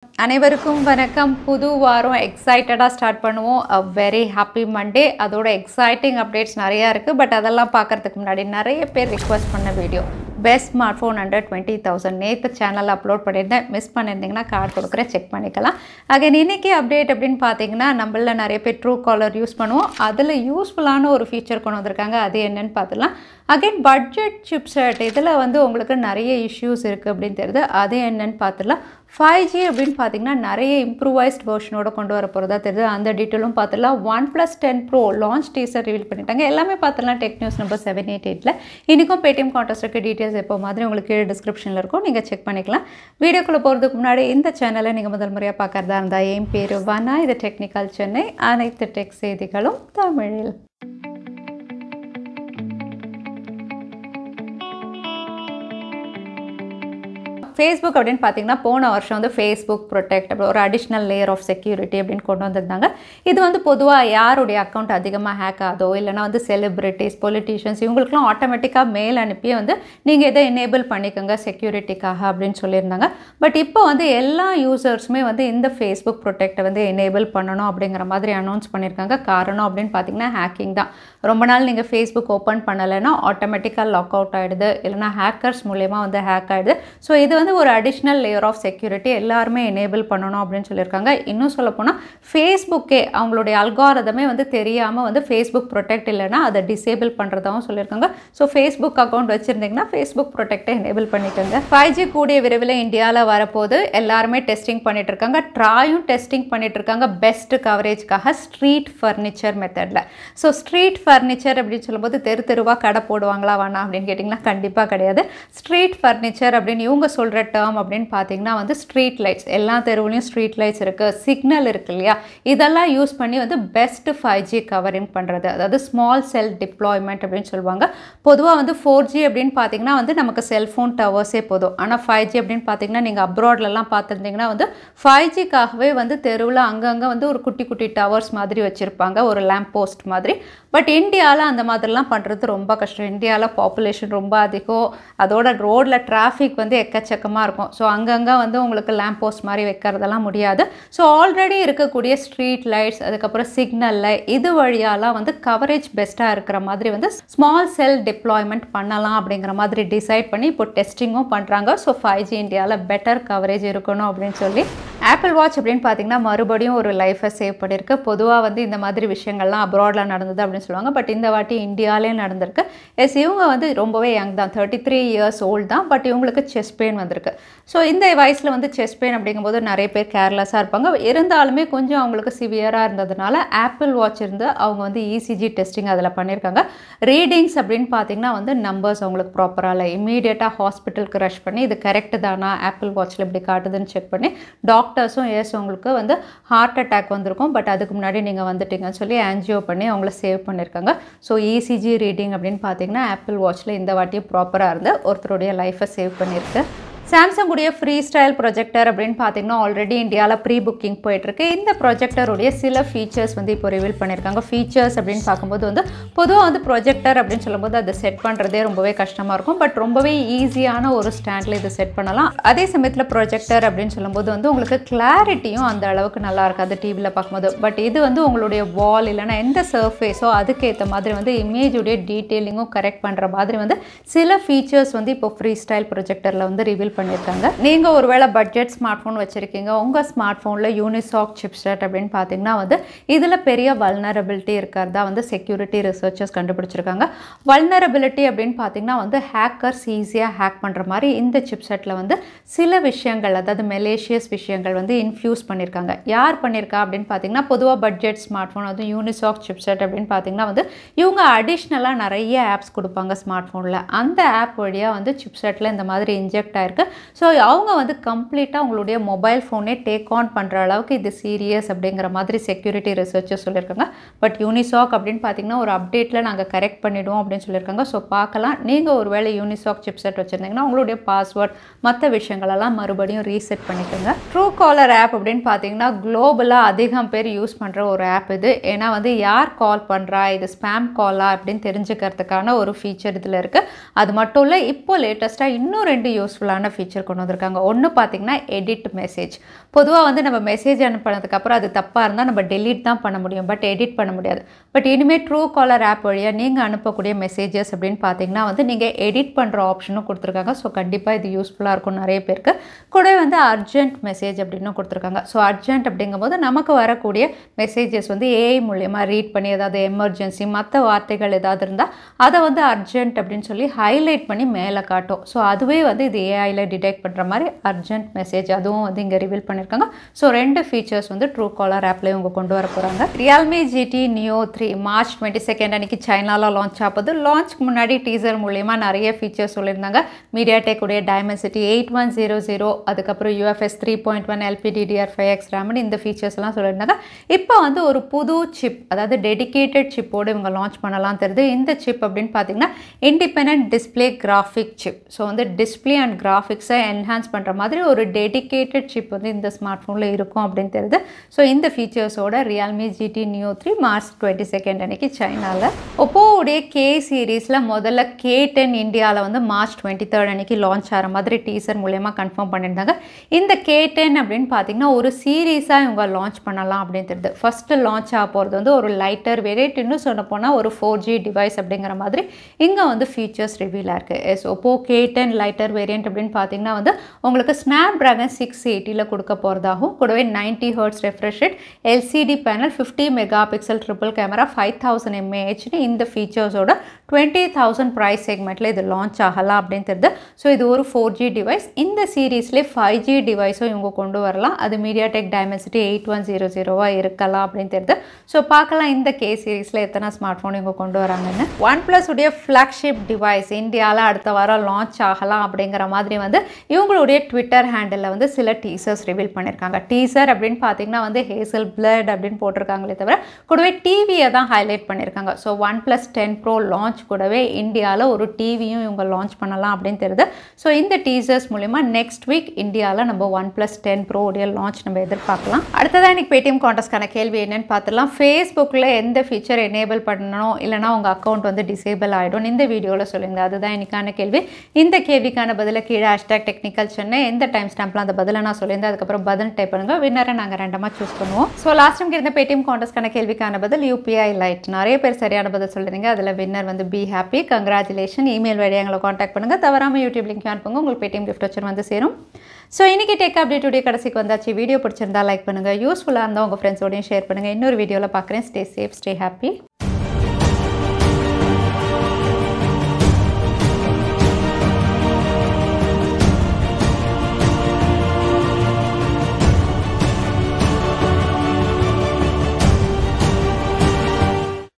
அனைவருக்கும் வணக்கம். புது வாரம் எக்ஸைட்டடா ஸ்டார்ட் பண்ணுவோம். a very happy Monday. அதோட எக்ஸைட்டிங் அப்டேட்ஸ் நிறைய இருக்கு. பட் அதெல்லாம் பார்க்கறதுக்கு முன்னாடி நிறைய பேர் ரிக்வெஸ்ட் பண்ண video best smart phone under 20,000 நேற்று சேனலில் அப்லோட் பண்ணியிருந்தேன். மிஸ் பண்ணியிருந்தீங்கன்னா கார்டு கொடுக்குறேன், செக் பண்ணிக்கலாம். அகைன் இன்னைக்கு அப்டேட் அப்படின்னு பார்த்தீங்கன்னா, நம்மள நிறைய பேர் Truecaller யூஸ் பண்ணுவோம். அதில் யூஸ்ஃபுல்லான ஒரு ஃபீச்சர் கொண்டு வந்திருக்காங்க. அது என்னன்னு பார்த்துலாம். அகைன் பட்ஜெட் சிப்செட் இதில் வந்து உங்களுக்கு நிறைய இஷ்யூஸ் இருக்குது அப்படின்னு தெரியுது. அது என்னன்னு பார்த்துலாம். 5G அப்படின்னு பார்த்தீங்கன்னா நிறைய இம்ப்ரூவைஸ்ட் வெர்ஷனோட கொண்டு வர போகிறதா தெரியுது. அந்த டீட்டெயிலும் பார்த்துலாம். Oneplus 10 Pro launch teaser reveal பண்ணிட்டாங்க. எல்லாமே பார்த்துலாம் டெக் நியூஸ் நம்பர் 788ல். இன்றைக்கும் பேடிஎம் கான்டெஸ்ட்டுக்கு டீட்டெயில்ஸ் எப்போ மாதிரி உங்களுக்கு கீழே டிஸ்கிரிப்ஷனில் இருக்கும், நீங்கள் செக் பண்ணிக்கலாம். வீடியோக்குள்ளே போகிறதுக்கு முன்னாடி இந்த சேனலை நீங்கள் முதல் முறையாக பார்க்குறதா இருந்தால் என் பேர் வனா, இது டெக்னிக்கல் சென்னை. அனைத்து டெக் செய்திகளும் தமிழில். ஃபேஸ்புக் அப்படின்னு பார்த்தீங்கன்னா போன வருஷம் வந்து ஃபேஸ்புக் ப்ரொடெக்ட் ஒரு அடிஷ்னல் லேயர் ஆஃப் செக்யூரிட்டி அப்படின்னு கொண்டு வந்திருந்தாங்க. இது வந்து பொதுவாக யாருடைய அக்கௌண்ட் அதிகமாக ஹேக் ஆகுதோ இல்லைனா வந்து செலிப்ரிட்டிஸ், பொலிட்டீஷியன்ஸ் இவங்களுக்குலாம் ஆட்டோமேட்டிக்காக மெயில் அனுப்பியே வந்து நீங்கள் இதை எனேபிள் பண்ணிக்கோங்க செக்யூரிட்டிக்காக அப்படின்னு சொல்லியிருந்தாங்க. பட் இப்போ வந்து எல்லா யூசர்ஸுமே வந்து இந்த ஃபேஸ்புக் ப்ரொடெக்டை வந்து எனேபிள் பண்ணணும் அப்படிங்கிற மாதிரி அனௌன்ஸ் பண்ணியிருக்காங்க. காரணம் அப்படின்னு பார்த்தீங்கன்னா ஹேக்கிங் தான். ரொம்ப நாள் நீங்கள் ஃபேஸ்புக் ஓப்பன் பண்ணலைன்னா ஆட்டோமேட்டிக்காக லாக் அவுட் ஆகிடுது, இல்லைனா ஹேக்கர்ஸ் மூலயமா வந்து ஹேக் ஆகிடுது. ஸோ இது வந்து ஒரு அடிஷ்னல் லேயர் ஆஃப் செக்யூரிட்டி எல்லாருமே எனேபிள் பண்ணணும் அப்படின்னு சொல்லியிருக்காங்க. இன்னும் சொல்லப்போனால் ஃபேஸ்புக்கே அவங்களுடைய அல்காரிதமே வந்து தெரியாமல் வந்து ஃபேஸ்புக் ப்ரொடெக்ட் இல்லைன்னா அதை டிசேபிள் பண்ணுறதாகவும் சொல்லியிருக்காங்க. ஸோ ஃபேஸ்புக் அக்கௌண்ட் வச்சுருந்தீங்கன்னா ஃபேஸ்புக் ப்ரொடெக்டை எனேபிள் பண்ணிக்கோங்க. 5G கூடிய விரைவில் இந்தியாவில் வரப்போது. எல்லாருமே டெஸ்டிங் பண்ணிட்டு இருக்காங்க. ட்ராயும் டெஸ்டிங் பண்ணிட்டு இருக்காங்க பெஸ்ட் கவரேஜ்க்காக ஸ்ட்ரீட் ஃபர்னிச்சர் மெத்தடில். ஸோ ஸ்ட்ரீட் ஃபர்னிச்சர் அப்படின்னு சொல்லும்போது தெரு தெருவாக கடை போடுவாங்களா வேணாம் அப்படின்னு கேட்டிங்கன்னா கண்டிப்பாக கிடையாது. ஸ்ட்ரீட் ஃபர்னிச்சர் அப்படின்னு இவங்க சொல்கிற டேர்ம் அப்படின்னு பார்த்தீங்கன்னா வந்து ஸ்ட்ரீட் லைட்ஸ், எல்லா தெருவுலையும் ஸ்ட்ரீட் லைட்ஸ் இருக்குது, சிக்னல் இருக்குது இல்லையா, இதெல்லாம் யூஸ் பண்ணி வந்து பெஸ்ட் 5G கவரிங் பண்ணுறது, அதாவது ஸ்மால் செல் டிப்ளாய்மெண்ட் அப்படின்னு சொல்லுவாங்க. பொதுவாக வந்து 4G அப்படின்னு பார்த்தீங்கன்னா வந்து நமக்கு செல்ஃபோன் டவர்ஸே போதும். ஆனால் 5G அப்படின்னு பார்த்தீங்கன்னா நீங்கள் அப்ராட்லலாம் பார்த்துருந்தீங்கன்னா வந்து 5Gக்காகவே வந்து தெருவில் அங்கங்கே வந்து ஒரு குட்டி குட்டி டவர்ஸ் மாதிரி வச்சுருப்பாங்க, ஒரு லேம்ப் போஸ்ட் மாதிரி. பட் இந்தியாவில் அந்த மாதிரிலாம் பண்ணுறது ரொம்ப கஷ்டம். இந்தியாவில் பாப்புலேஷன் ரொம்ப அதிகம், அதோட ரோடில் டிராஃபிக் வந்து எக்கச்சக்கமாக இருக்கும். ஸோ அங்கங்கே வந்து உங்களுக்கு லேம்ப் போஸ்ட் மாதிரி வைக்கிறதெல்லாம் முடியாது. ஸோ ஆல்ரெடி இருக்கக்கூடிய ஸ்ட்ரீட் லைட்ஸ், அதுக்கப்புறம் சிக்னலில் இது வழியாலாம் வந்து கவரேஜ் பெஸ்ட்டாக இருக்கிற மாதிரி வந்து ஸ்மால் செல் டிப்ளாய்மெண்ட் பண்ணலாம் அப்படிங்கிற மாதிரி டிசைட் பண்ணி இப்போ டெஸ்டிங்கும் பண்ணுறாங்க. ஸோ 5G இந்தியாவில் பெட்டர் கவரேஜ் இருக்கணும் அப்படின்னு சொல்லி ஆப்பிள் வாட்ச் அப்படின்னு பார்த்தீங்கன்னா மறுபடியும் ஒரு லைஃபை சேவ் பண்ணியிருக்கு. பொதுவாக வந்து இந்த மாதிரி விஷயங்கள்லாம் அப்ராடில் நடந்தது அப்படின்னு சொல்லுவாங்க. பட் இந்த வாட்டி இந்தியாவிலே நடந்திருக்கு. இவங்க வந்து ரொம்பவே யங் தான், 33 இயர்ஸ் ஓல்டு தான். பட் இவங்களுக்கு செஸ்ட் பெயின் வந்திருக்கு. ஸோ இந்த வயசில் வந்து செஸ்ட் பெயின் அப்படிங்கும்போது நிறைய பேர் கேர்லெஸ்ஸாக இருப்பாங்க. இருந்தாலுமே கொஞ்சம் அவங்களுக்கு சிவியராக இருந்ததுனால ஆப்பிள் வாட்ச் இருந்து அவங்க வந்து ECG டெஸ்டிங் அதில் பண்ணியிருக்காங்க. ரீடிங்ஸ் அப்படின்னு பார்த்தீங்கன்னா வந்து நம்பர்ஸ் அவங்களுக்கு ப்ராப்பராக இல்லை. இமீடியட்டாக ஹாஸ்பிட்டலுக்கு ரஷ் பண்ணி இது கரெக்டு தானா ஆப்பிள் வாட்சில் இப்படி காட்டுதுன்னு செக் பண்ணி டாக்டர்ஸும் உங்களுக்கு வந்து ஹார்ட் அட்டாக் வந்திருக்கும், பட் அதுக்கு முன்னாடி நீங்கள் வந்துட்டீங்கன்னு சொல்லி ஆன்ஜியோ பண்ணி அவங்கள சேவ் பண்ணியிருக்காங்க. ஸோ ECG ரீடிங் அப்படின்னு பார்த்தீங்கன்னா ஆப்பிள் வாட்சில் இந்த வாட்டியும் ப்ராப்பராக இருந்து ஒருத்தருடைய லைஃபை சேவ் பண்ணியிருக்கு. சாம்சங் உடைய FreeStyle ப்ரொஜெக்டர் அப்படின்னு பார்த்தீங்கன்னா ஆல்ரெடி இந்தியாவில் ப்ரீ புக்கிங் போயிட்டுருக்கு. இந்த ப்ரொஜெக்டருடைய சில ஃபீச்சர்ஸ் வந்து இப்போ ரிவீல் பண்ணியிருக்காங்க. ஃபீச்சர்ஸ் அப்படின்னு பார்க்கும்போது வந்து பொதுவாக வந்து ப்ரொஜெக்டர் அப்படின்னு சொல்லும்போது அதை செட் பண்ணுறதே ரொம்பவே கஷ்டமாக இருக்கும். பட் ரொம்பவே ஈஸியான ஒரு ஸ்டாண்டில் இது செட் பண்ணலாம். அதே சமயத்தில் ப்ரொஜெக்டர் அப்படின்னு சொல்லும்போது வந்து உங்களுக்கு கிளாரிட்டியும் அந்த அளவுக்கு நல்லா இருக்காது டிவியில் பார்க்கும்போது. பட் இது வந்து உங்களுடைய வால் இல்லைனா எந்த சர்ஃபேஸோ அதுக்கேற்ற மாதிரி வந்து இமேஜுடைய டீட்டெயிலிங்கும் கரெக்ட் பண்ணுற மாதிரி வந்து சில ஃபீச்சர்ஸ் வந்து இப்போ FreeStyle ப்ரொஜெக்டரில் வந்து ரிவீல் பண்ணியிருக்காங்க. நீங்கள் ஒருவேளை பட்ஜெட் ஸ்மார்ட் ஃபோன் வச்சுருக்கீங்க, உங்கள் ஸ்மார்ட் ஃபோனில் யூனிசாக் சிப்செட் அப்படின்னு பார்த்தீங்கன்னா வந்து இதில் பெரிய வல்னரபிலிட்டி இருக்கிறதா வந்து செக்யூரிட்டி ரிசர்ச்சர்ஸ் கண்டுபிடிச்சிருக்காங்க. வல்னரபிலிட்டி அப்படின்னு பார்த்தீங்கன்னா வந்து ஹேக்கர்ஸ் ஈஸியாக ஹேக் பண்ணுற மாதிரி இந்த சிப்செட்டில் வந்து சில விஷயங்கள், அதாவது மெலேஷியஸ் விஷயங்கள் வந்து இன்ஃப்யூஸ் பண்ணியிருக்காங்க. யார் பண்ணியிருக்கா அப்படின்னு பார்த்தீங்கன்னா பொதுவாக பட்ஜெட் ஸ்மார்ட் ஃபோன் வந்து யூனிசாக் சிப்செட் அப்படின்னு பார்த்தீங்கன்னா வந்து இவங்க அடிஷ்னலாக நிறைய ஆப்ஸ் கொடுப்பாங்க ஸ்மார்ட் ஃபோனில். அந்த ஆப் வழியாக வந்து சிப்செட்டில் இந்த மாதிரி இன்ஜெக்ட் ஆயிருக்கு. ஸோ அவங்க வந்து கம்ப்ளீட்டாக உங்களுடைய மொபைல் ஃபோனே டேக் ஆன் பண்ணுற அளவுக்கு இது சீரியஸ் அப்படிங்கிற மாதிரி செக்யூரிட்டி ரிசர்ச்சர்ஸ் சொல்லியிருக்காங்க. பட் யூனிசாக் அப்படின்னு பார்த்தீங்கன்னா ஒரு அப்டேட்டில் நாங்கள் கரெக்ட் பண்ணிவிடுவோம் அப்படின்னு சொல்லியிருக்காங்க. ஸோ பார்க்கலாம். நீங்கள் ஒரு வேளை யூனிசாக் சிப்செட் வச்சுருந்தீங்கன்னா உங்களுடைய பாஸ்வேர்ட் மற்ற விஷயங்களெல்லாம் மறுபடியும் ரீசெட் பண்ணிக்கோங்க. Truecaller ஆப் அப்படின்னு பார்த்தீங்கன்னா குளோபலாக அதிகம் பேர் யூஸ் பண்ணுற ஒரு ஆப் இது. ஏன்னா வந்து யார் கால் பண்ணுறா, இது ஸ்பேம் காலா அப்படின்னு தெரிஞ்சுக்கிறதுக்கான ஒரு ஃபீச்சர் இதில் இருக்குது. அது மட்டும் இல்லை, இப்போ லேட்டஸ்ட்டாக இன்னும் 2 யூஸ்ஃபுல்லான ஃபீச்சர் கொண்டு வந்திருக்காங்க. ஒன்று பார்த்தீங்கன்னா எடிட் மெசேஜ். பொதுவாக வந்து நம்ம மெசேஜ் அனுப்பினதுக்கப்புறம் அது தப்பாக இருந்தால் நம்ம டெலீட் தான் பண்ண முடியும், பட் எடிட் பண்ண முடியாது. பட் இனிமேல் Truecaller ஆப் வழியாக நீங்கள் அனுப்பக்கூடிய மெசேஜஸ் அப்படின்னு பார்த்தீங்கன்னா வந்து நீங்கள் எடிட் பண்ணுற ஆப்ஷனும் கொடுத்துருக்காங்க. ஸோ கண்டிப்பாக இது யூஸ்ஃபுல்லாக இருக்கும் நிறைய பேருக்கு. கூடவே வந்து அர்ஜென்ட் மெசேஜ் அப்படின்னு கொடுத்துருக்காங்க. ஸோ அர்ஜென்ட் அப்படிங்கும்போது நமக்கு வரக்கூடிய மெசேஜஸ் வந்து ஏஐ மூலியமாக ரீட் பண்ணி ஏதாவது எமர்ஜென்சி மற்ற வார்த்தைகள் ஏதாவது இருந்தால் அதை வந்து அர்ஜென்ட் அப்படின்னு சொல்லி ஹைலைட் பண்ணி மேலே காட்டும். ஸோ அதுவே வந்து இது ஏஐயில் டிடெக்ட் பண்ணுற மாதிரி அர்ஜென்ட் மெசேஜ் அதுவும் வந்து இங்கே ரிவீல் பண்ணியிருக்காங்க. ஸோ 2 ஃபீச்சர்ஸ் வந்து Truecaller ஆப்லேயே இவங்க கொண்டு வர போகிறாங்க. Realme GT Neo 3 March 22 அன்றைக்கி சைனாவில் லான்ச் ஆகுது. லான்ச்க்கு முன்னாடி டீசர் மூலிமா நிறைய ஃபீச்சர்ஸ் சொல்லியிருந்தாங்க. MediaTek உடைய Dimensity 8100, அதுக்கப்புறம் UFS 3.1 LPDDR5X RAM இந்த ஃபீச்சர்ஸ்லாம் சொல்லியிருந்தாங்க. இப்போ வந்து ஒரு புது சிப், அதாவது டெடிக்கேட்டட் சிப்போடு இவங்க லான்ச் பண்ணலாம் தெரியுது. இந்த சிப் அப்படின்னு பார்த்தீங்கன்னா independent display graphic chip. So வந்து டிஸ்பிளே அண்ட் கிராஃபிக்ஸை என்ஹான்ஸ் பண்ணுற மாதிரி ஒரு டெடிக்கேட்டட் சிப் வந்து இந்த ஸ்மார்ட் ஃபோனில் இருக்கும் அப்படின்னு தெரியுது. ஸோ இந்த ஃபீச்சர்ஸோட Realme GT Neo 3 March 22 அன்றைக்கி சைனாவில். ஒப்போவுடைய K சீரீஸில் முதல்ல K10 இந்தியாவில் வந்து March 23 அன்றைக்கி லான்ச் ஆகிற மாதிரி டீசர் மூலயமா கன்ஃபார்ம் பண்ணியிருந்தாங்க. இந்த K10 அப்படின்னு பார்த்தீங்கன்னா ஒரு சீரீஸாக இவங்க லான்ச் பண்ணலாம் அப்படின்னு தெரியுது. ஃபஸ்ட்டு லான்ச் ஆக போகிறது வந்து ஒரு லைட்டர் வேரியன்ட், இன்னும் சொல்ல போனால் ஒரு 4G டிவைஸ் அப்படிங்கிற மாதிரி இங்கே வந்து ஃபீச்சர்ஸ் ரிவீல் ஆயிருக்கு. Oppo K10 லைட்டர் வேரியன்ட் அப்படின்னு பார்த்தீங்கன்னா வந்து உங்களுக்கு Snapdragon 680 கொடுக்க போகிறதாகவும், கூடவே 90 Hz refresh rate, LCD panel, 50 mega pixel triple camera, 5000 mAh இந்த ஃபீச்சர்ஸோட 20,000 ப்ரைஸ் செக்மெண்ட்டில் இது லான்ச் ஆகலாம் அப்படின்னு தெரியுது. ஸோ இது ஒரு 4G டிவைஸ். இந்த சீரீஸ்லேயே 5G டிவைஸும் இவங்க கொண்டு வரலாம். அது MediaTek Dimensity 8100 இருக்கலாம் அப்படின்னு தெரியுது. ஸோ பார்க்கலாம் இந்த K சீரீஸில் எத்தனை ஸ்மார்ட் ஃபோன் இவங்க கொண்டு வராங்கன்னு. OnePlus உடைய ஃப்ளாக்ஷிப் டிவைஸ் இந்தியாவில் அடுத்த வாரம் லான்ச் ஆகலாம் அப்படிங்கிற மாதிரி வந்து இவங்களுடைய ட்விட்டர் ஹேண்டில் வந்து சில டீசர்ஸ் ரிவீல் பண்ணியிருக்காங்க. டீசர் அப்படின்னு பார்த்தீங்கன்னா வந்து ஹேசல் பிளட் அப்படின்னு போட்டிருக்காங்களே தவிர கூடவே டிவியை தான் ஹைலைட் பண்ணியிருக்காங்க. ஸோ OnePlus 10 Pro லான்ச் கூடவே இந்தியாவில் ஒரு டிவியும் இவங்க லான்ச் பண்ணலாம் அப்படின்னு தெரியுது. ஸோ இந்த டீசர்ஸ் மூலிமா நெக்ஸ்ட் வீக் இந்தியாவில் நம்ம OnePlus 10 Pro உடைய லான்ச் நம்ம எதிர்பார்க்கலாம். அடுத்ததான் இன்னைக்கு பேடிஎம் கான்டெஸ்ட்கான கேள்வி என்னன்னு பார்த்துலாம். ஃபேஸ்புக்கில் எந்த ஃபீச்சர் எனேபிள் பண்ணணும் இல்லைனா உங்கள் அக்கௌண்ட் வந்து டிசேபிள் ஆகிடும் இந்த வீடியோவில் சொல்லுங்கள். அதுதான் இன்னைக்கான கேள்வி. இந்த கேள்விக்கான பதிலை கீழே #Technical Chennai எந்த டைம் ஸ்டாம்பில் அந்த பதிலை நான் சொல்லியிருந்தேன். அதுக்கப்புறம் பதில் டைப் பண்ணுங்க. வின்னரை நாங்கள் ரெண்டமாக சூஸ் பண்ணுவோம். ஸோ லாஸ்ட் டைம் இருந்த பேடிஎம் கான்டெஸ்ட்கான கேள்விக்கான பதில் UPI லைட். நிறைய பேர் சரியான பதில் சொல்லிருந்தீங்க. அதில் வின்னர் வந்து பி ஹாப்பி, கங்க்ராச்சுலேஷன். இமெயில் வழியாக எங்களை காண்டாக்ட் பண்ணுங்கள். தவறாமல் யூடியூப் லிங்க் அனுப்புங்க. உங்களுக்கு பேடிஎம் கிஃப்ட் வச்சர் வந்து சேரும். ஸோ இன்றைக்கி டெக் அப்டேட் உடைய கடைசிக்கு வந்தாச்சு. வீடியோ பிடிச்சிருந்தா லைக் பண்ணுங்கள். யூஸ்ஃபுல்லாக இருந்தால் உங்கள் ஃப்ரெண்ட்ஸோடையும் ஷேர் பண்ணுங்கள். இன்னொரு வீடியோவில் பார்க்குறேன். Stay safe, stay happy.